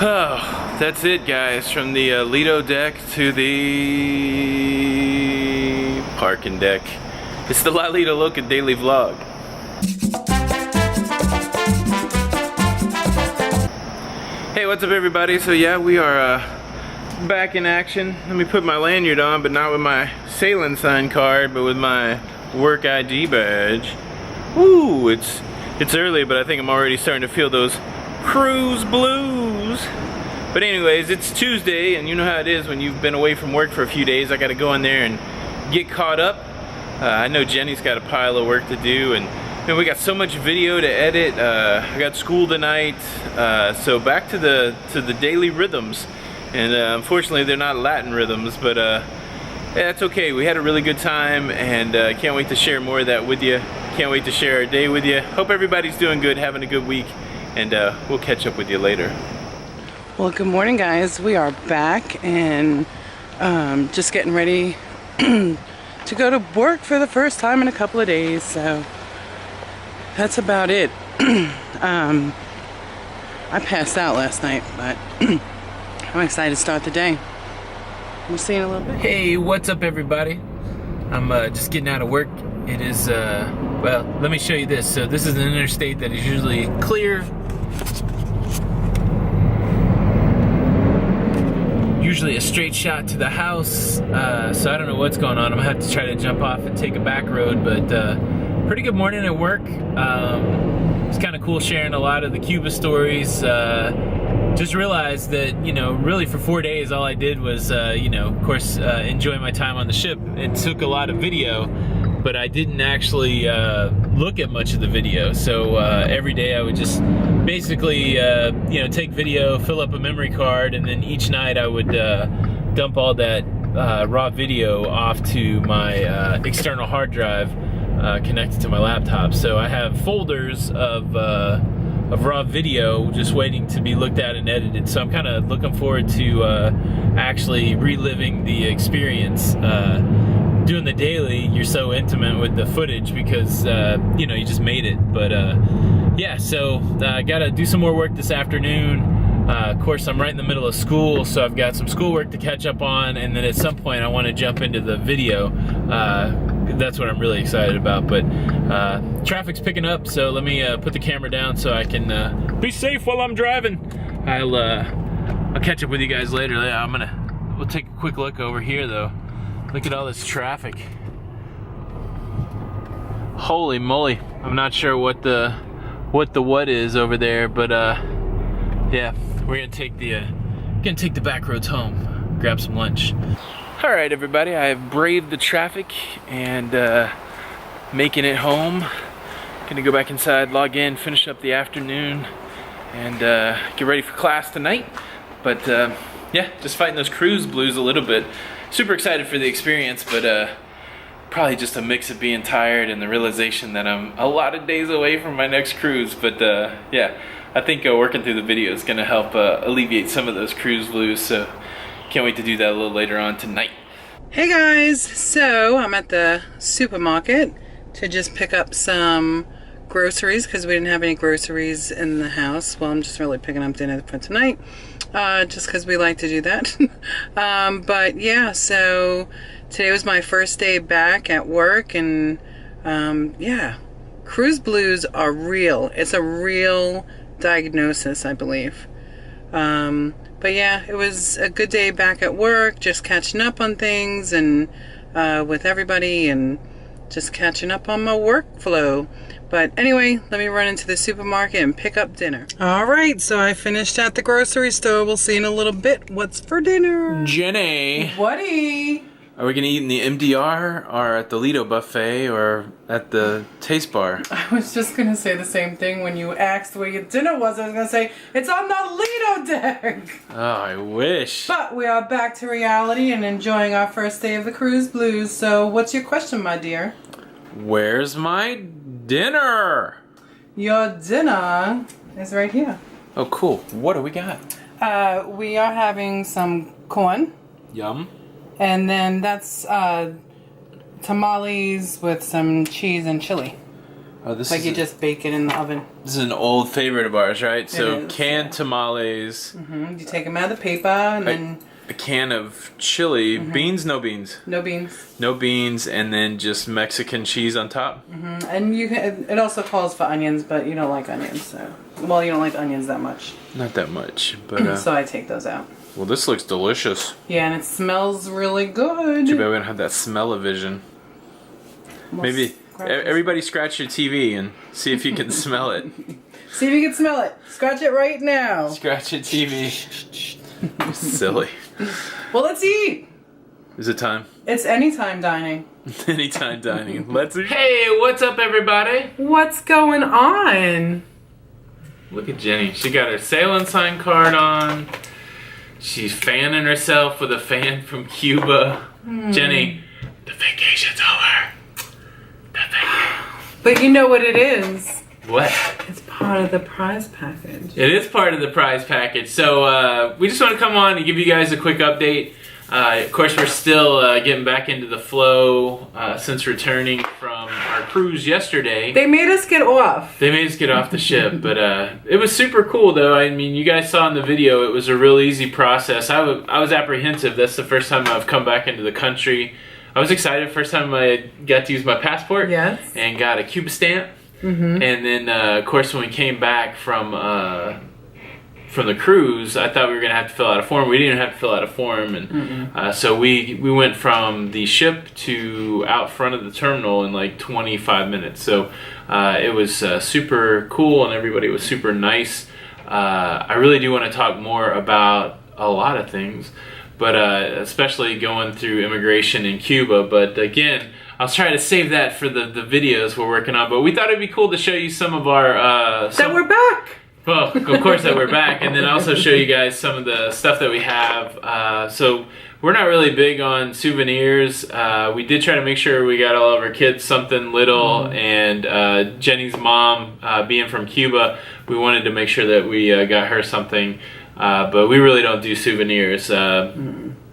Oh, that's it, guys. From the Lido deck to the parking deck. It's the Lido Loca daily vlog. Hey, what's up, everybody? So yeah, we are back in action. Let me put my lanyard on, but not with my sailing sign card, but with my work ID badge. Woo! It's early, but I think I'm already starting to feel those cruise blues. But anyways, it's Tuesday, and you know how it is when you've been away from work for a few days. I gotta go in there and get caught up. I know Jenny's got a pile of work to do, and we got so much video to edit. I got school tonight, so back to the daily rhythms. And unfortunately, they're not Latin rhythms, but yeah, it's okay. We had a really good time, and can't wait to share more of that with you. Can't wait to share our day with you. Hope everybody's doing good, having a good week, and we'll catch up with you later. Well, good morning, guys. We are back and just getting ready to go to work for the first time in a couple of days, so that's about it. I passed out last night, but I'm excited to start the day. We'll see you in a little bit. Hey, what's up, everybody? I'm just getting out of work. It is, well, let me show you this. So this is an interstate that is usually clear. Usually a straight shot to the house. So I don't know what's going on. I'm gonna have to try to jump off and take a back road, but pretty good morning at work. It's kind of cool sharing a lot of the Cuba stories. Just realized that, you know, really for 4 days all I did was, you know, of course, enjoy my time on the ship. It took a lot of video, but I didn't actually look at much of the video. So every day I would just basically, you know, take video, fill up a memory card, and then each night I would dump all that raw video off to my external hard drive connected to my laptop. So I have folders of raw video just waiting to be looked at and edited. So I'm kind of looking forward to actually reliving the experience. Doing the daily, you're so intimate with the footage because you know, you just made it. But yeah, so I gotta do some more work this afternoon. Of course, I'm right in the middle of school, so I've got some schoolwork to catch up on, and then at some point I want to jump into the video. That's what I'm really excited about. But traffic's picking up, so let me put the camera down so I can be safe while I'm driving. I'll catch up with you guys later. We'll take a quick look over here though. Look at all this traffic. Holy moly! I'm not sure what the what is over there, but yeah, we're gonna take the back roads home, grab some lunch. All right, everybody, I have braved the traffic and making it home. Gonna go back inside, log in, finish up the afternoon, and get ready for class tonight. But yeah, just fighting those cruise blues a little bit. Super excited for the experience, but probably just a mix of being tired and the realization that I'm a lot of days away from my next cruise. But yeah, I think working through the video is gonna help alleviate some of those cruise blues. So can't wait to do that a little later on tonight. Hey guys, so I'm at the supermarket to just pick up some groceries because we didn't have any groceries in the house. Well, I'm just really picking up dinner for tonight, just because we like to do that. But yeah, so today was my first day back at work, and yeah, cruise blues are real. It's a real diagnosis, I believe. But yeah, it was a good day back at work, just catching up on things and with everybody, and just catching up on my workflow. But anyway, let me run into the supermarket and pick up dinner. All right, so I finished at the grocery store. We'll see in a little bit what's for dinner. Jenny, Whatty? are we gonna eat in the MDR or at the Lido buffet or at the taste bar? I was just gonna say the same thing when you asked where your dinner was. I was gonna say it's on the Lido deck. Oh, I wish. But we are back to reality and enjoying our first day of the cruise blues. So what's your question, my dear? Where's my dinner? Your dinner is right here. Oh, cool. What do we got? We are having some corn. Yum. And then that's tamales with some cheese and chili. Oh, this like is you just bake it in the oven. This is an old favorite of ours, right? So is, canned tamales. You take them out of the paper and then a can of chili. Beans, no beans. no beans. No beans, and then just Mexican cheese on top. And you can. It also calls for onions, but you don't like onions, so well, you don't like onions that much. Not that much, but So I take those out. well, this looks delicious. Yeah, and it smells really good. Too bad we don't have that smell-o-vision. Maybe everybody scratch your TV and see if you can smell it. See if you can smell it. Scratch it right now. Scratch your TV. Silly. Well, let's eat. Is it time? It's anytime dining. Anytime dining. Let's eat. Hey, what's up, everybody? What's going on? Look at Jenny. She got her sailing sign card on. She's fanning herself with a fan from Cuba. Jenny, the vacation's over. But you know what it is? What? It's part of the prize package. It is part of the prize package. So we just want to come on and give you guys a quick update. Of course, we're still getting back into the flow since returning from our cruise yesterday. They made us get off. They made us get off the ship, but it was super cool, though. I mean, you guys saw in the video, it was a real easy process. I was apprehensive. That's the first time I've come back into the country. I was excited. First time I got to use my passport. Yes. And got a Cuba stamp. And then, of course, when we came back from the cruise, I thought we were going to have to fill out a form. We didn't have to fill out a form. And so we went from the ship to out front of the terminal in like 25 minutes. So it was super cool, and everybody was super nice. I really do want to talk more about a lot of things, but especially going through immigration in Cuba. But again, I was trying to save that for the videos we're working on. But we thought it'd be cool to show you some of our... That we're back! Well, of course that we're back. And then also show you guys some of the stuff that we have. So we're not really big on souvenirs. We did try to make sure we got all of our kids something little. And Jenny's mom, being from Cuba, we wanted to make sure that we got her something. But we really don't do souvenirs.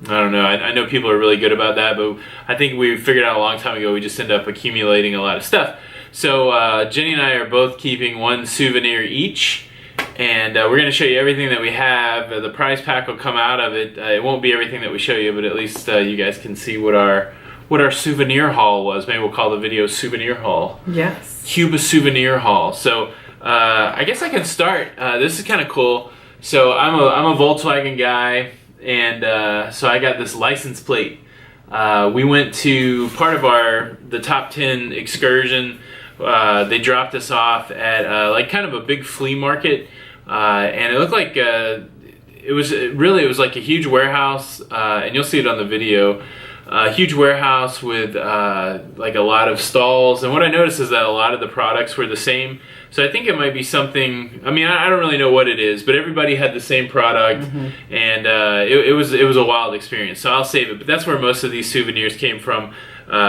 I don't know. I know people are really good about that, but I think we figured out a long time ago we just end up accumulating a lot of stuff. So Jenny and I are both keeping one souvenir each, and we're going to show you everything that we have. The prize pack will come out of it. It won't be everything that we show you, but at least you guys can see what our souvenir haul was. Maybe we'll call the video Souvenir Haul. Yes. Cuba Souvenir Haul. So I guess I can start. This is kind of cool. So I'm a Volkswagen guy, and so I got this license plate. We went to part of the top 10 excursion. They dropped us off at like kind of a big flea market, and it looked like it was like a huge warehouse, and you'll see it on the video. A huge warehouse with like a lot of stalls, and what I noticed is that a lot of the products were the same. So I think it might be something. I mean, I don't really know what it is, but everybody had the same product, and it was a wild experience. So I'll save it. But that's where most of these souvenirs came from.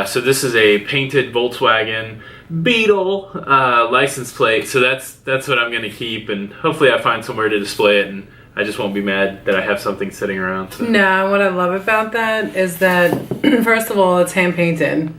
So this is a painted Volkswagen Beetle license plate. So that's what I'm going to keep, and hopefully I find somewhere to display it, and I just won't be mad that I have something sitting around. So. No, what I love about that is that, first of all, it's hand-painted.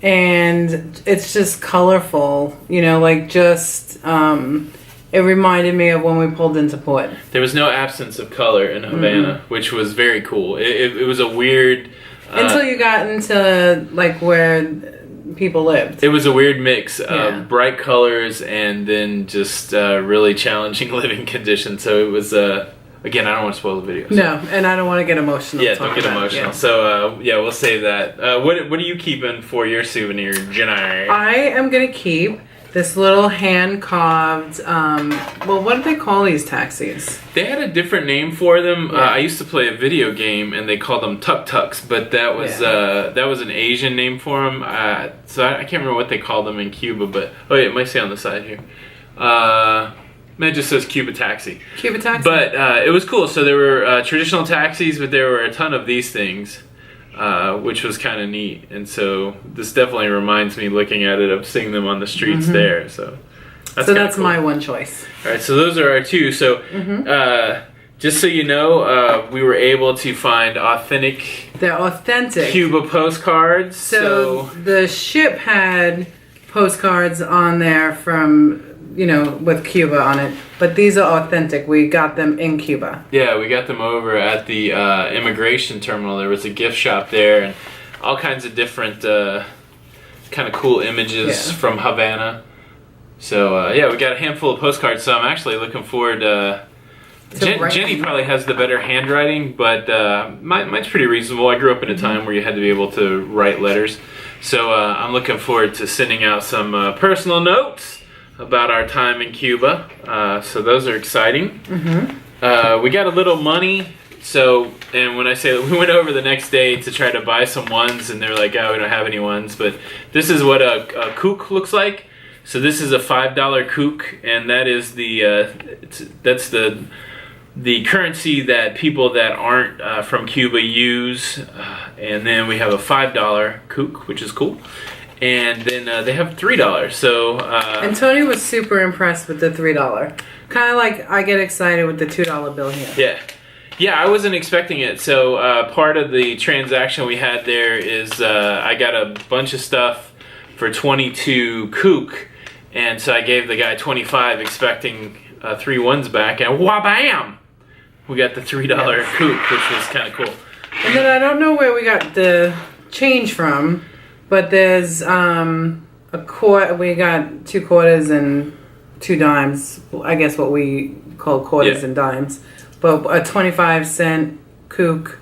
And it's just colorful. You know, like just, it reminded me of when we pulled into port. There was no absence of color in Havana, which was very cool. It was a weird... Until you got into, like, where people lived. It was a weird mix of bright colors and then just really challenging living conditions. So it was, again, I don't want to spoil the video. So. No, and I don't want to get emotional. Yeah, don't get emotional. Yeah. So, yeah, we'll save that. What are you keeping for your souvenir, Jenny? I am going to keep this little hand-carved, well, what do they call these taxis? They had a different name for them. Yeah. I used to play a video game, and they called them tuk-tuks, but that was an Asian name for them. So I can't remember what they called them in Cuba, but, oh yeah, it might say on the side here. It just says Cuba Taxi. Cuba Taxi? But it was cool. So there were traditional taxis, but there were a ton of these things. Which was kind of neat, and so this definitely reminds me, looking at it, of seeing them on the streets there. So that's cool. my one choice. All right, so those are our two. So just so you know, we were able to find They're authentic Cuba postcards. So the ship had postcards on there from, you know, with Cuba on it. But these are authentic. We got them in Cuba. Yeah, we got them over at the immigration terminal. There was a gift shop there and all kinds of different kind of cool images from Havana. So, yeah, we got a handful of postcards, so I'm actually looking forward to... Jenny probably has the better handwriting, but mine's pretty reasonable. I grew up in a time where you had to be able to write letters. So I'm looking forward to sending out some personal notes about our time in Cuba. So those are exciting. We got a little money. So, and when I say that, we went over the next day to try to buy some ones, and they're like, oh, we don't have any ones. But this is what a kook looks like. So this is a $5 kook, and that is that's the currency that people that aren't from Cuba use. And then we have a $5 kook, which is cool. And then they have $3. So and Tony was super impressed with the $3. Kind of like I get excited with the $2 bill here. Yeah, I wasn't expecting it. So part of the transaction we had there is I got a bunch of stuff for 22 kook. And so I gave the guy 25 expecting 3 ones back. And wha-bam! We got the $3 kook, which was kind of cool. And then I don't know where we got the change from, but there's a quarter. We got 2 quarters and 2 dimes. I guess what we call quarters and dimes. But a 25-cent kook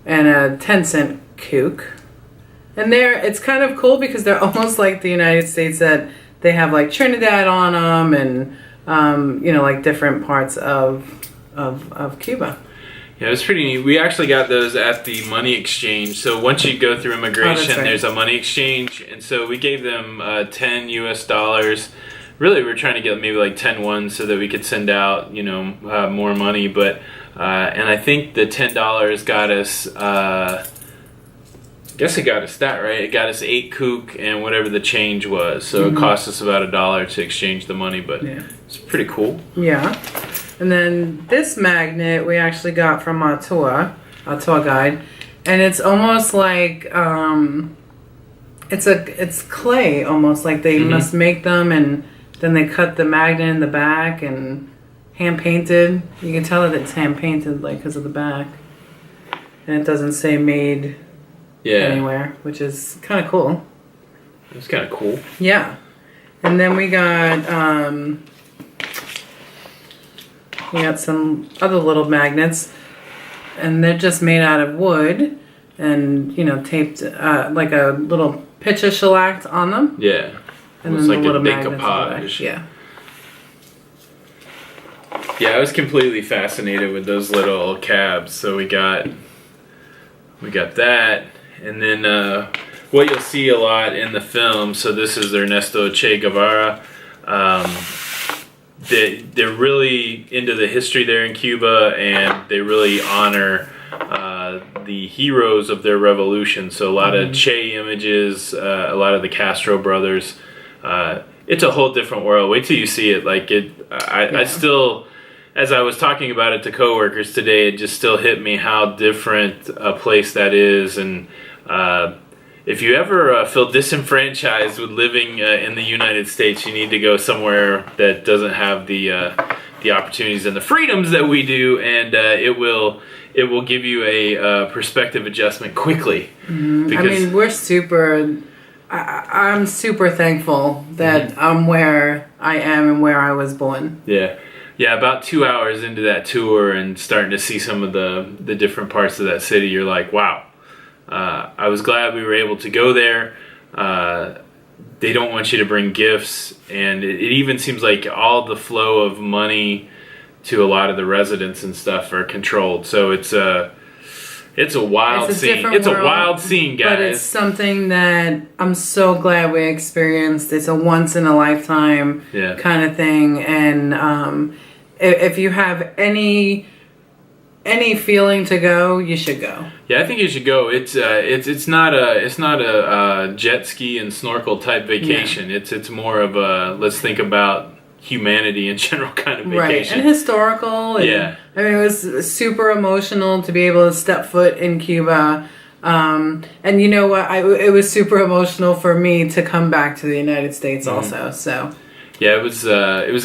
and a 10-cent kook. And it's kind of cool because they're almost like the United States, that they have like Trinidad on them and you know, like different parts of Cuba. Yeah, it was pretty neat. We actually got those at the money exchange. So once you go through immigration, there's a money exchange. And so we gave them 10 US$. Really, we were trying to get maybe like 10 ones so that we could send out, you know, more money. But and I think the $10 got us, I guess it got us that, right? It got us 8 kook and whatever the change was. So it cost us about $1 to exchange the money, but it's pretty cool. Yeah. And then this magnet we actually got from our tour guide, and it's almost like it's clay, almost like they must make them, and then they cut the magnet in the back and hand painted. You can tell that it's hand painted, like, because of the back, and it doesn't say made anywhere, which is kind of cool. It's kind of cool. Yeah. And then we got some other little magnets, and they're just made out of wood and, you know, taped like a little picture shellacked on them. Yeah. And almost then like the a decoupage. Yeah. Yeah, I was completely fascinated with those little cabs. So we got that, and then what you'll see a lot in the film. So this is Ernesto Che Guevara. They're really into the history there in Cuba, and they really honor the heroes of their revolution. So a lot of Che images, a lot of the Castro brothers. It's a whole different world. Wait till you see it. Like I still, as I was talking about it to coworkers today, it just still hit me how different a place that is. And if you ever feel disenfranchised with living in the United States, you need to go somewhere that doesn't have the opportunities and the freedoms that we do, and it will give you a perspective adjustment quickly. I mean, we're super. I'm super thankful that I'm where I am and where I was born. Yeah. About 2 hours into that tour and starting to see some of the different parts of that city, you're like, wow. I was glad we were able to go there. They don't want you to bring gifts, and it even seems like all the flow of money to a lot of the residents and stuff are controlled. So it's a wild scene. It's a wild scene, guys. But it's something that I'm so glad we experienced. It's a once in a lifetime kind of thing, and if you have any feeling to go, you should go. Yeah, I think you should go. It's not a jet ski and snorkel type vacation. Yeah. It's more of a let's think about humanity in general kind of vacation. Right, and historical. And, I mean, it was super emotional to be able to step foot in Cuba. And you know what? It was super emotional for me to come back to the United States also. So. Yeah, it was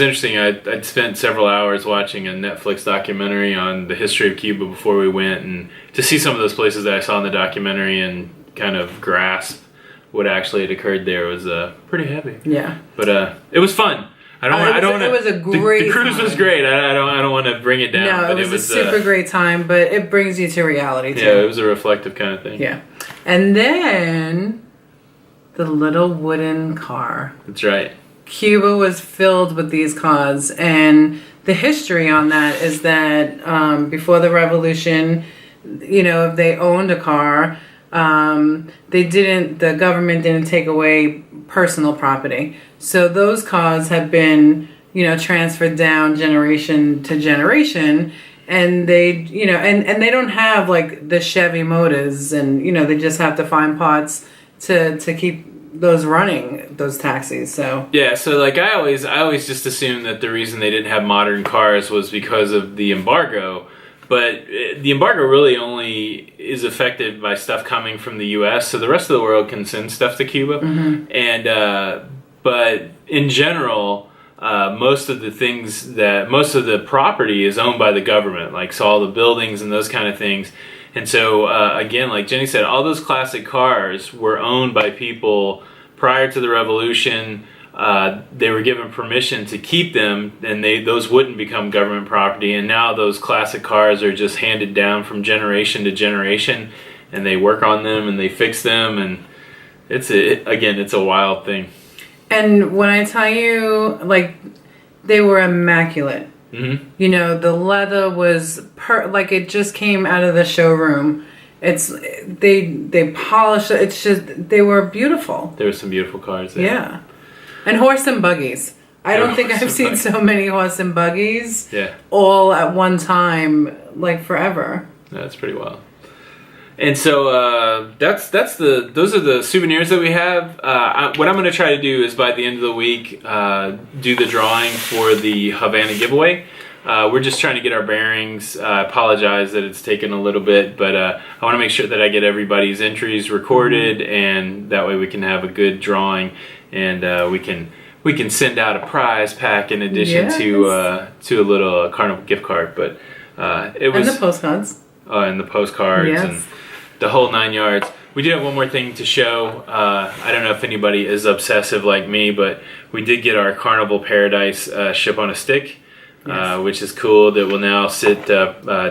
interesting. I'd spent several hours watching a Netflix documentary on the history of Cuba before we went, and to see some of those places that I saw in the documentary and kind of grasp what actually had occurred there was pretty heavy. Yeah. But it was fun. It was a great the cruise time. Was great. I don't want to bring it down. No, but it was a super great time, but it brings you to reality too. Yeah, it was a reflective kind of thing. Yeah. And then the little wooden car. That's right. Cuba was filled with these cars, and the history on that is that before the revolution, you know, if they owned a car, the government didn't take away personal property. So those cars have been, you know, transferred down generation to generation, and they, you know, and they don't have like the Chevy motors, and, you know, they just have to find parts to keep those running, those taxis. So yeah, so like I always just assumed that the reason they didn't have modern cars was because of the embargo, but the embargo really only is affected by stuff coming from the US, so the rest of the world can send stuff to Cuba. And but in general, most of the property is owned by the government, like so all the buildings and those kind of things. And so, again, like Jenny said, all those classic cars were owned by people prior to the revolution. They were given permission to keep them, and those wouldn't become government property. And now those classic cars are just handed down from generation to generation, and they work on them and they fix them, and it's a wild thing. And when I tell you, like, they were immaculate. You know, the leather was like it just came out of the showroom. They polished it. It's just, they were beautiful. There were some beautiful cars there. Yeah. And horse and buggies. I don't think I've seen so many horse and buggies all at one time, like forever. That's pretty wild. And so those are the souvenirs that we have. What I'm going to try to do is by the end of the week do the drawing for the Havana giveaway. We're just trying to get our bearings. I apologize that it's taken a little bit, but I want to make sure that I get everybody's entries recorded, and that way we can have a good drawing, and we can send out a prize pack in addition to a little Carnival gift card. But it was, and the postcards. And the postcards and the whole 9 yards. We do have one more thing to show. I don't know if anybody is obsessive like me, but we did get our Carnival Paradise ship on a stick, which is cool. That will now sit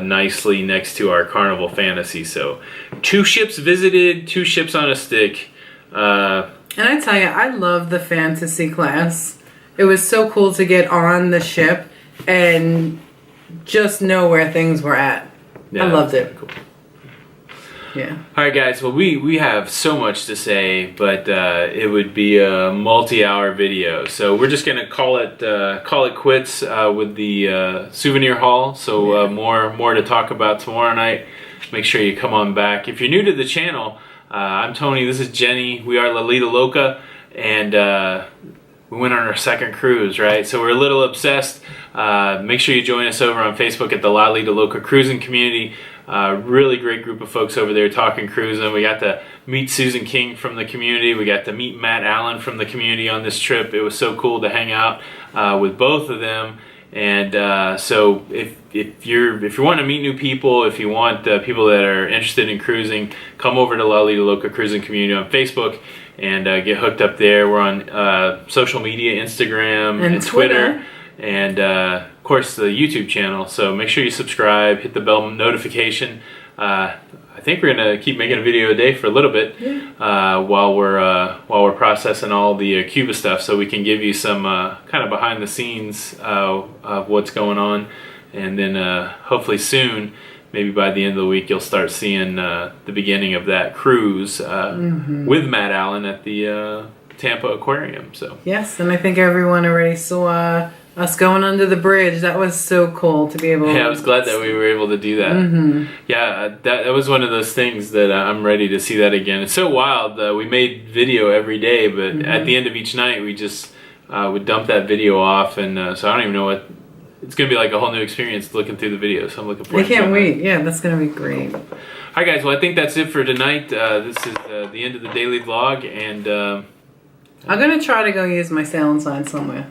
nicely next to our Carnival Fantasy. So 2 ships visited, 2 ships on a stick. And I tell you, I love the Fantasy class. It was so cool to get on the ship and just know where things were at. I loved it. Cool. Yeah. All right, guys. Well, we have so much to say, but it would be a multi-hour video, so we're just gonna call it quits with the souvenir haul. So more to talk about tomorrow night. Make sure you come on back. If you're new to the channel, I'm Tony. This is Jenny. We are Lido Loca, and we went on our 2nd cruise, right? So we're a little obsessed. Make sure you join us over on Facebook at the Lido Loca cruising community. Really great group of folks over there talking cruising. We got to meet Susan King from the community. We got to meet Matt Allen from the community on this trip. It was so cool to hang out with both of them. And so if you're wanting to meet new people, if you want people that are interested in cruising, come over to Lido Loca cruising community on Facebook and get hooked up there. We're on social media, Instagram and Twitter. And of course the YouTube channel, so make sure you subscribe, hit the bell notification. I think we're gonna keep making a video a day for a little bit while we're processing all the Cuba stuff, so we can give you some kind of behind the scenes of what's going on, and then hopefully soon, maybe by the end of the week, you'll start seeing the beginning of that cruise with Matt Allen at the Tampa Aquarium. So yes, and I think everyone already saw us going under the bridge. That was so cool to be able to... Yeah, I was glad that we were able to do that. Yeah, that was one of those things that I'm ready to see that again. It's so wild. We made video every day, but at the end of each night, we just would dump that video off. And so I don't even know what... It's going to be like a whole new experience looking through the video, so I'm looking forward to it. I can't wait. Yeah, that's going to be great. All right, guys. Well, I think that's it for tonight. This is the end of the daily vlog, and I'm gonna try to go use my sailing sign somewhere.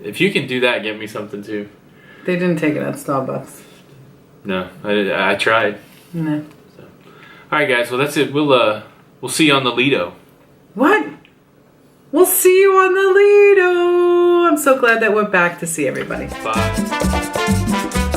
if you can do that, get me something too. They didn't take it at Starbucks. No, I tried. No. So. All right, guys. Well, that's it. We'll see you on the Lido. What? We'll see you on the Lido. I'm so glad that we're back to see everybody. Bye.